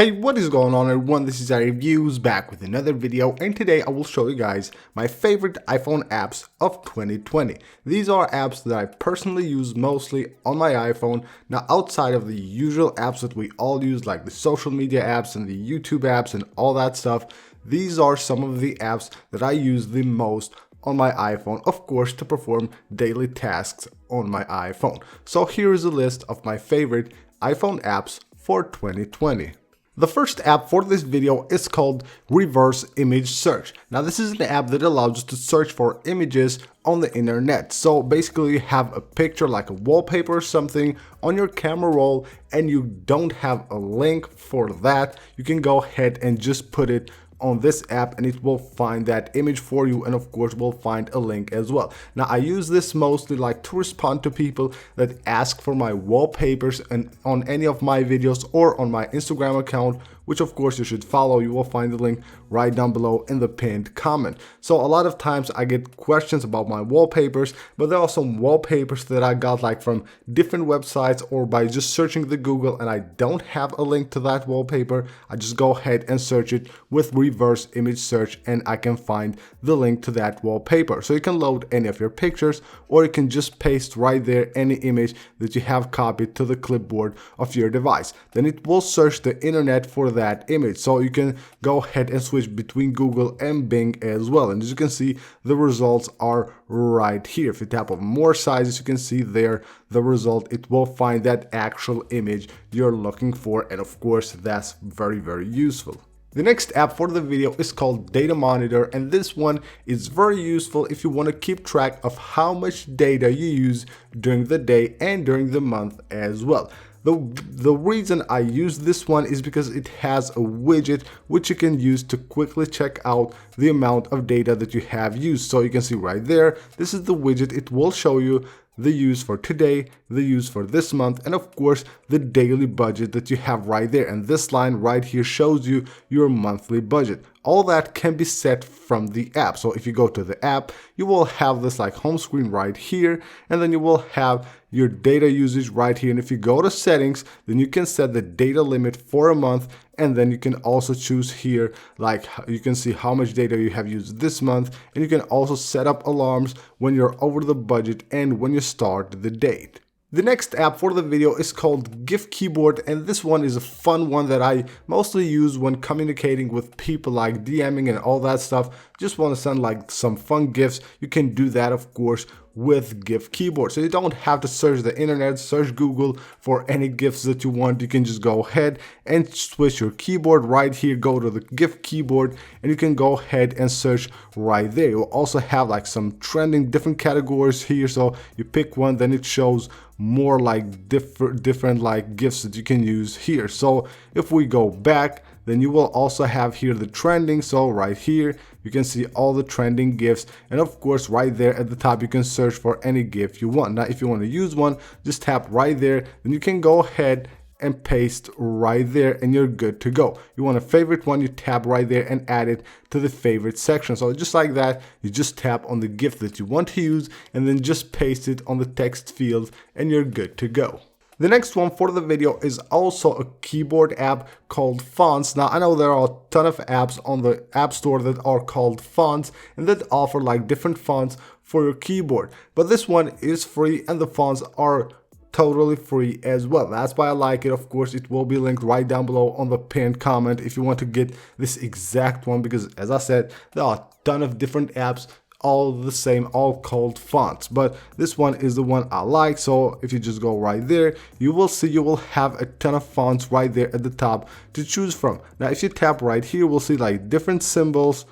Hey, what is going on everyone? This is iReviews back with another video, and today I will show you guys my favorite iPhone apps of 2020. These are apps that I personally use mostly on my iPhone. Now, outside of the usual apps that we all use, like the social media apps and the YouTube apps and all that stuff, these are some of the apps that I use the most on my iPhone, of course, to perform daily tasks on my iPhone. So here is a list of my favorite iPhone apps for 2020. The first app for this video is called Reverse Image Search. Now, this is an app that allows you to search for images on the internet. So basically you have a picture like a wallpaper or something on your camera roll and you don't have a link for that. You can go ahead and just put it on this app and it will find that image for you, and of course will find a link as well. Now, I use this mostly like to respond to people that ask for my wallpapers and on any of my videos or on my Instagram account, which of course you should follow. You will find the link right down below in the pinned comment. So a lot of times I get questions about my wallpapers, but there are some wallpapers that I got like from different websites or by just searching the Google, and I don't have a link to that wallpaper. I just go ahead and search it with reverse image search and I can find the link to that wallpaper. So you can load any of your pictures, or you can just paste right there any image that you have copied to the clipboard of your device. Then it will search the internet for that image. So you can go ahead and switch between Google and Bing as well. And as you can see, the results are right here. If you tap on more sizes, you can see there the result. It will find that actual image you're looking for. And of course, that's very, very useful. The next app for the video is called Data Monitor, and this one is very useful if you want to keep track of how much data you use during the day and during the month as well. The reason I use this one is because it has a widget which you can use to quickly check out the amount of data that you have used. So you can see right there, this is the widget. It will show you the use for today, the use for this month, and of course the daily budget that you have right there. And this line right here shows you your monthly budget. All that can be set from the app. So if you go to the app, you will have this like home screen right here, and then you will have your data usage right here. And if you go to settings, then you can set the data limit for a month, and then you can also choose here, like you can see how much data you have used this month, and you can also set up alarms when you're over the budget and when you start the date. The next app for the video is called GIF Keyboard, and this one is a fun one that I mostly use when communicating with people, like DMing and all that stuff. Just want to send like some fun GIFs. You can do that, of course, with GIF Keyboard. So you don't have to search the internet, search Google for any GIFs that you want. You can just go ahead and switch your keyboard right here, go to the GIF Keyboard, and you can go ahead and search right there. You'll also have like some trending different categories here. So you pick one, then it shows more like different like GIFs that you can use here. So if we go back, then you will also have here the trending. So right here, you can see all the trending GIFs. And of course, right there at the top, you can search for any GIF you want. Now, if you want to use one, just tap right there. Then you can go ahead and paste right there and you're good to go. You want a favorite one, you tap right there and add it to the favorite section. So just like that, you just tap on the GIF that you want to use and then just paste it on the text field and you're good to go. The next one for the video is also a keyboard app called Fonts. Now, I know there are a ton of apps on the App Store that are called Fonts and that offer like different fonts for your keyboard, but this one is free and the fonts are totally free as well. That's why I like it. Of course, it will be linked right down below on the pinned comment if you want to get this exact one, because as I said, there are a ton of different apps, all the same, all called fonts, but this one is the one I like. So if you just go right there, you will see you will have a ton of fonts right there at the top to choose from. Now, if you tap right here, we'll see like different symbols.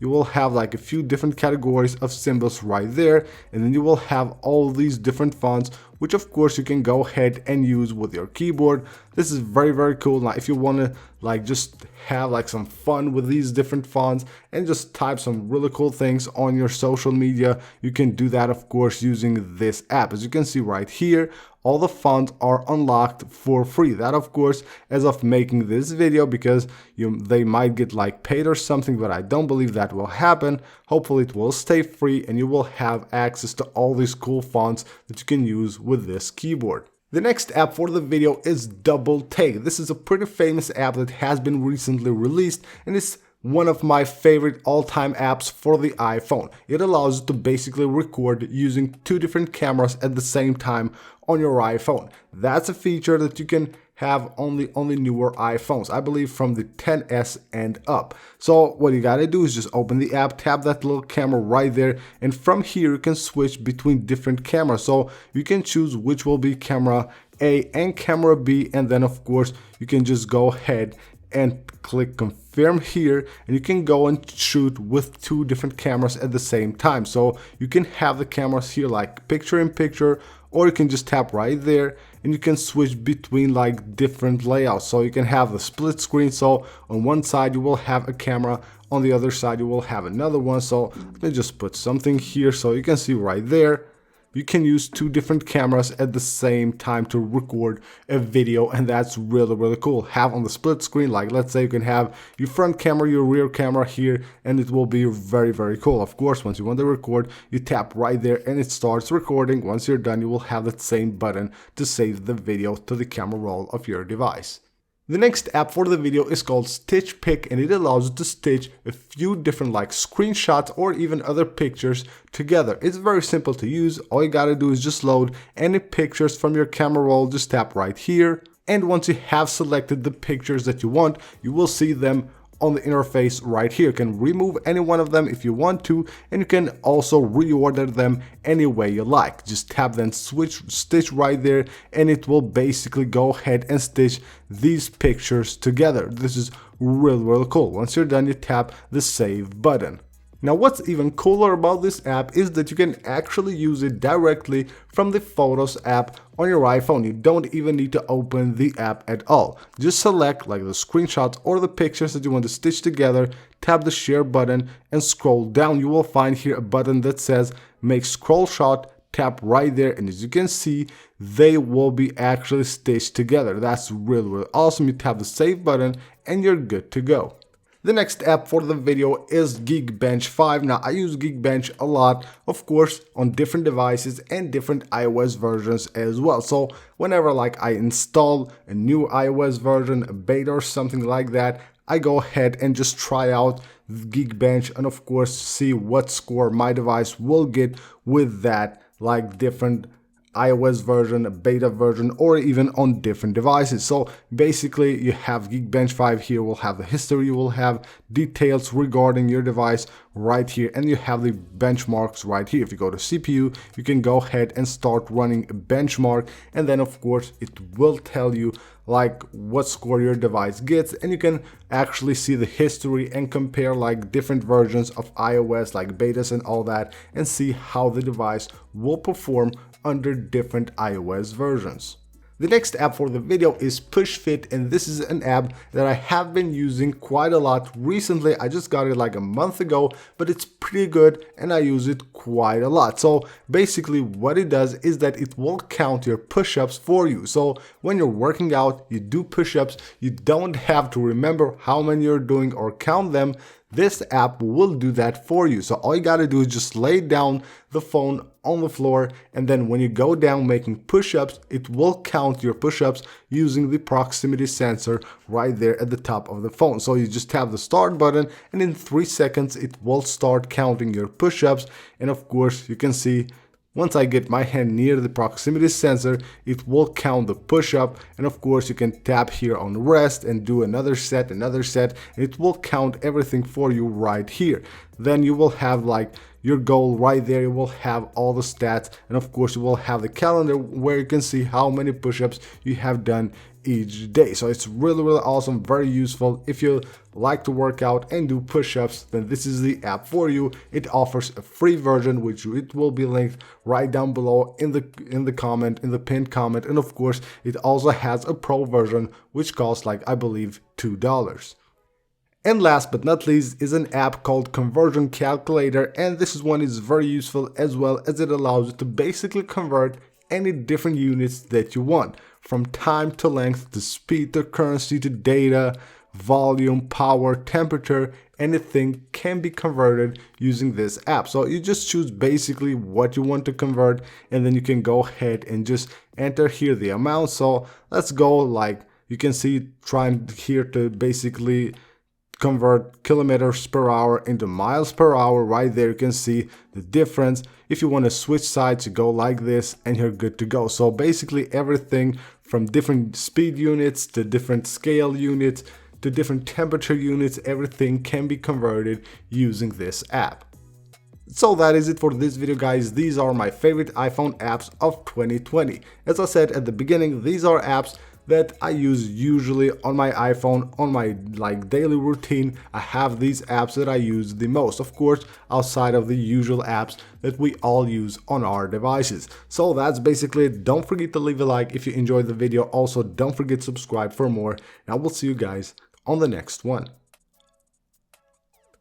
You will have like a few different categories of symbols right there, and then you will have all these different fonts, which of course you can go ahead and use with your keyboard. This is very, very cool. Now, if you want to like just have like some fun with these different fonts and just type some really cool things on your social media, you can do that, of course, using this app. As you can see right here, all the fonts are unlocked for free. That, of course, as of making this video, because they might get like paid or something, but I don't believe that will happen. Hopefully it will stay free and you will have access to all these cool fonts that you can use with this keyboard. The next app for the video is DoubleTake. This is a pretty famous app that has been recently released and it's one of my favorite all-time apps for the iPhone. It allows you to basically record using two different cameras at the same time on your iPhone. That's a feature that you can have on the newer iPhones, I believe from the XS and up. So what you gotta do is just open the app, tap that little camera right there, and from here you can switch between different cameras. So you can choose which will be camera A and camera B, and then of course you can just go ahead and click confirm here, and you can go and shoot with two different cameras at the same time. So you can have the cameras here like picture in picture, or you can just tap right there and you can switch between like different layouts. So you can have the split screen, so on one side you will have a camera, on the other side you will have another one. So let me just put something here so you can see right there. You can use two different cameras at the same time to record a video, and that's really cool. Have on the split screen, like let's say you can have your front camera, your rear camera here, and it will be very cool. Of course, once you want to record, you tap right there and it starts recording. Once you're done, you will have that same button to save the video to the camera roll of your device. The next app for the video is called Stitch Pic, and it allows you to stitch a few different like screenshots or even other pictures together. It's very simple to use. All you gotta do is just load any pictures from your camera roll, just tap right here, and once you have selected the pictures that you want, you will see them on the interface right here. You can remove any one of them if you want to, and you can also reorder them any way you like. Just tap then stitch right there, and it will basically go ahead and stitch these pictures together. This is really cool. Once you're done, you tap the save button. Now what's even cooler about this app is that you can actually use it directly from the Photos app on your iPhone. You don't even need to open the app at all. Just select like the screenshots or the pictures that you want to stitch together, tap the share button and scroll down. You will find here a button that says make scroll shot. Tap right there, and as you can see, they will be actually stitched together. That's really awesome. You tap the save button and you're good to go. The next app for the video is GeekBench 5. Now I use GeekBench a lot, of course, on different devices and different iOS versions as well. So whenever like I install a new iOS version, a beta or something like that, I go ahead and just try out GeekBench and of course see what score my device will get with that like different iOS version, a beta version, or even on different devices. So basically you have GeekBench 5 here, will have the history, you will have details regarding your device right here, and you have the benchmarks right here. If you go to CPU, you can go ahead and start running a benchmark, and then of course it will tell you like what score your device gets, and you can actually see the history and compare like different versions of iOS like betas and all that, and see how the device will perform under different iOS versions. The next app for the video is PushFit, and this is an app that I have been using quite a lot recently. I just got it like a month ago, but it's pretty good and I use it quite a lot. So basically what it does is that it will count your push-ups for you. So when you're working out, you do push-ups, you don't have to remember how many you're doing or count them. This app will do that for you. So all you gotta do is just lay down the phone on the floor, and then when you go down making push-ups, it will count your push-ups using the proximity sensor right there at the top of the phone. So you just tap the start button, and in 3 seconds it will start counting your push-ups. And of course you can see once I get my hand near the proximity sensor, it will count the push-up, and of course you can tap here on rest and do another set, and it will count everything for you right here. Then you will have like your goal right there, you will have all the stats, and of course you will have the calendar where you can see how many push-ups you have done each day. So it's really awesome, very useful. If you like to work out and do push-ups, then this is the app for you. It offers a free version, which it will be linked right down below in the pinned comment, and of course it also has a pro version which costs like I believe $2. And last but not least is an app called Conversion Calculator, and this one is very useful as well, as it allows you to basically convert any different units that you want, from time to length to speed to currency to data, volume, power, temperature, anything can be converted using this app. So you just choose basically what you want to convert, and then you can go ahead and just enter here the amount. So let's go, like you can see, trying here to basically convert kilometers per hour into miles per hour. Right there you can see the difference. If you want to switch sides, you go like this and you're good to go. So basically everything from different speed units to different scale units to different temperature units, everything can be converted using this app. So that is it for this video, guys. These are my favorite iPhone apps of 2020. As I said at the beginning, these are apps that I use usually on my iPhone, on my daily routine. I have these apps that I use the most, of course, outside of the usual apps that we all use on our devices. So that's basically it. Don't forget to leave a like if you enjoyed the video. Also, don't forget to subscribe for more, and I will see you guys on the next one.